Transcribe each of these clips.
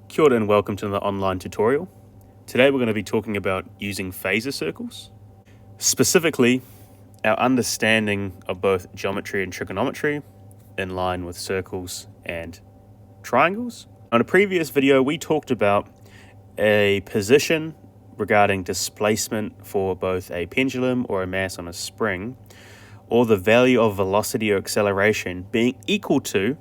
Kia ora and welcome to another online tutorial. Today we're going to be talking about using phasor circles. Specifically, our understanding of both geometry and trigonometry in line with circles and triangles. On a previous video, we talked about a position regarding displacement for both a pendulum or a mass on a spring, or the value of velocity or acceleration being equal to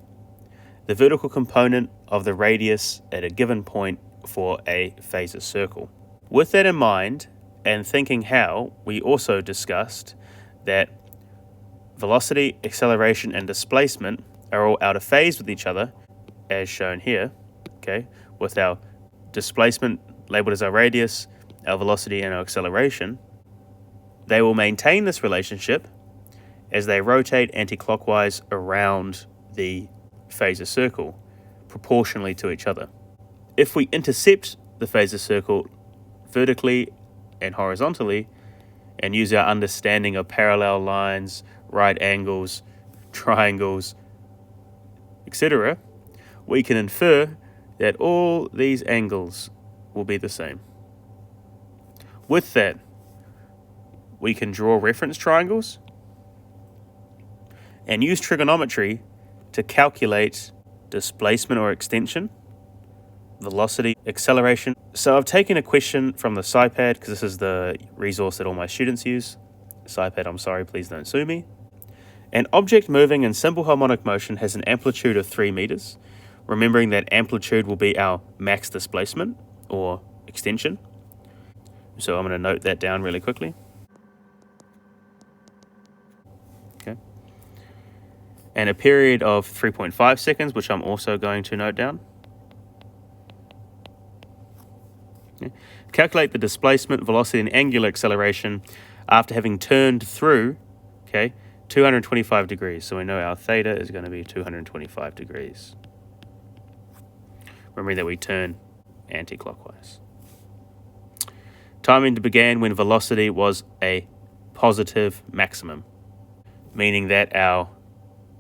the vertical component of the radius at a given point for a phasor circle. With that in mind, and thinking how, we also discussed that velocity, acceleration, and displacement are all out of phase with each other, as shown here, okay, with our displacement labeled as our radius, our velocity, and our acceleration. They will maintain this relationship as they rotate anti-clockwise around the phasor circle, proportionally to each other. If we intercept the phasor circle vertically and horizontally, and use our understanding of parallel lines, right angles, triangles, etc., we can infer that all these angles will be the same. With that, we can draw reference triangles and use trigonometry to calculate displacement or extension, velocity, acceleration. So I've taken a question from the SciPad, because this is the resource that all my students use. SciPad, I'm sorry, please don't sue me. An object moving in simple harmonic motion has an amplitude of 3 meters, remembering that amplitude will be our max displacement or extension. So I'm going to note that down really quickly. Okay. And a period of 3.5 seconds, which I'm also going to note down. Okay. Calculate the displacement, velocity, and angular acceleration after having turned through, 225 degrees. So we know our theta is going to be 225 degrees. Remembering that we turn anti-clockwise. Timing began when velocity was a positive maximum, meaning that our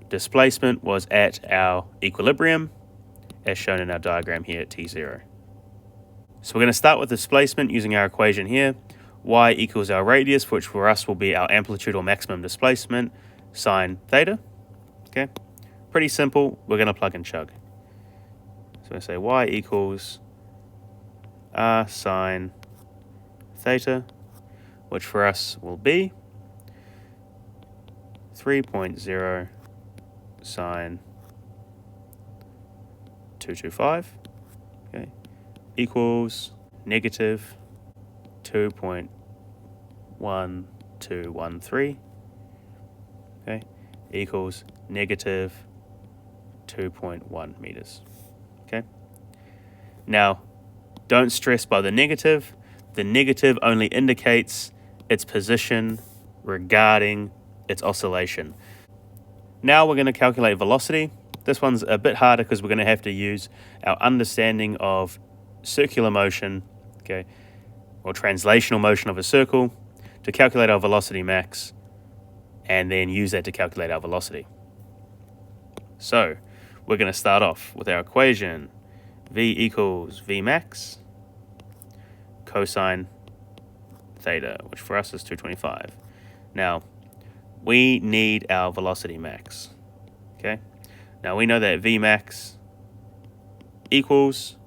displacement was at our equilibrium, as shown in our diagram here at t0. So we're going to start with displacement using our equation here. Y equals our radius, which for us will be our amplitude or maximum displacement, sine theta. Okay, pretty simple. We're going to plug and chug. So I say y equals r sine theta, which for us will be 3.0 sine 225, okay, equals negative 2.1213, okay, equals negative 2.1 meters. Okay. Now, don't stress by the negative. The negative only indicates its position regarding its oscillation. Now we're going to calculate velocity. This one's a bit harder because we're going to have to use our understanding of circular motion, okay, or translational motion of a circle to calculate our velocity max, and then use that to calculate our velocity. So we're going to start off with our equation. V equals V max cosine theta, which for us is 225. Now, we need our velocity max, okay? Now, we know that V max equals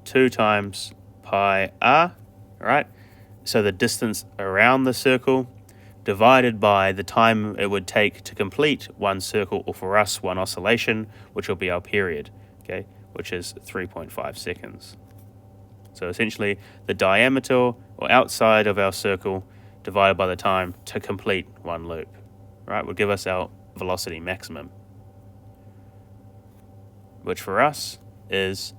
2 times pi r, all right? So the distance around the circle divided by the time it would take to complete one circle, or for us, one oscillation, which will be our period, okay, which is 3.5 seconds. So essentially, the diameter or outside of our circle divided by the time to complete one loop, right, will give us our velocity maximum, which for us is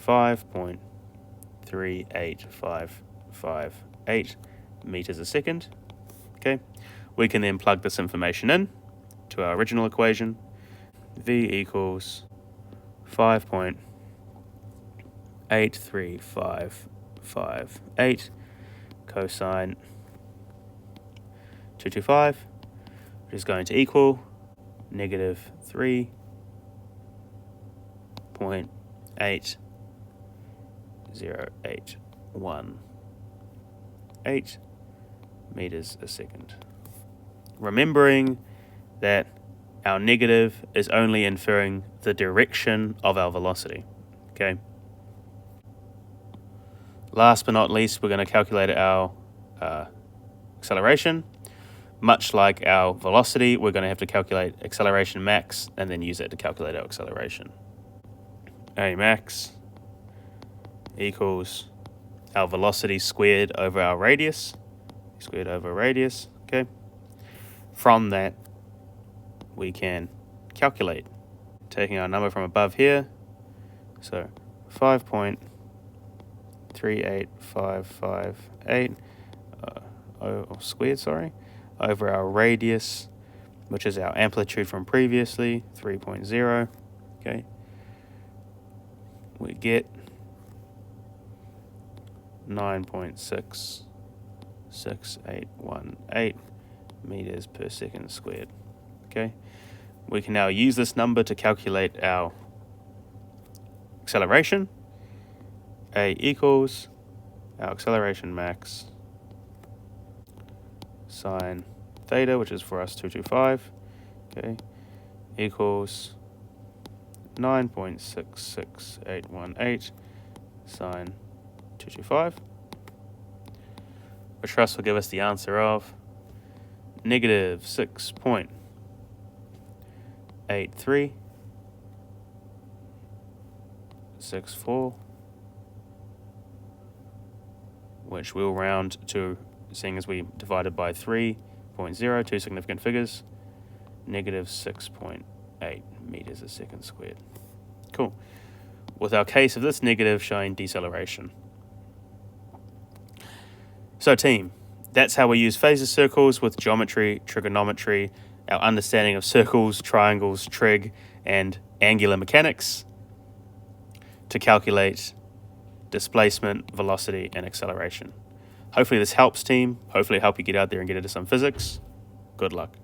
5.38558 meters a second. Okay, we can then plug this information in to our original equation. V equals 5.83558 cosine 225, which is going to equal negative 3.0 8.0818 meters a second. Remembering that our negative is only inferring the direction of our velocity, okay? Last but not least, we're going to calculate our acceleration. Much like our velocity, we're going to have to calculate acceleration max and then use that to calculate our acceleration. A max equals our velocity squared over our radius, okay? From that, we can calculate, taking our number from above here, so 5.38558 squared, over our radius, which is our amplitude from previously, 3.0, okay? We get 9.66818 meters per second squared, okay? We can now use this number to calculate our acceleration. A equals our acceleration max sine theta, which is for us 225, okay, equals 9.66818 sine 225, which for us will give us the answer of negative 6.8364, which we'll round to, seeing as we divided by 3.0, two significant figures, negative 6.8 meters a second squared. Cool. With our case of this negative showing deceleration. So team, that's how we use phasor circles with geometry, trigonometry, our understanding of circles, triangles, trig, and angular mechanics to calculate displacement, velocity, and acceleration. Hopefully this helps, team. Hopefully help you get out there and get into some physics. Good luck.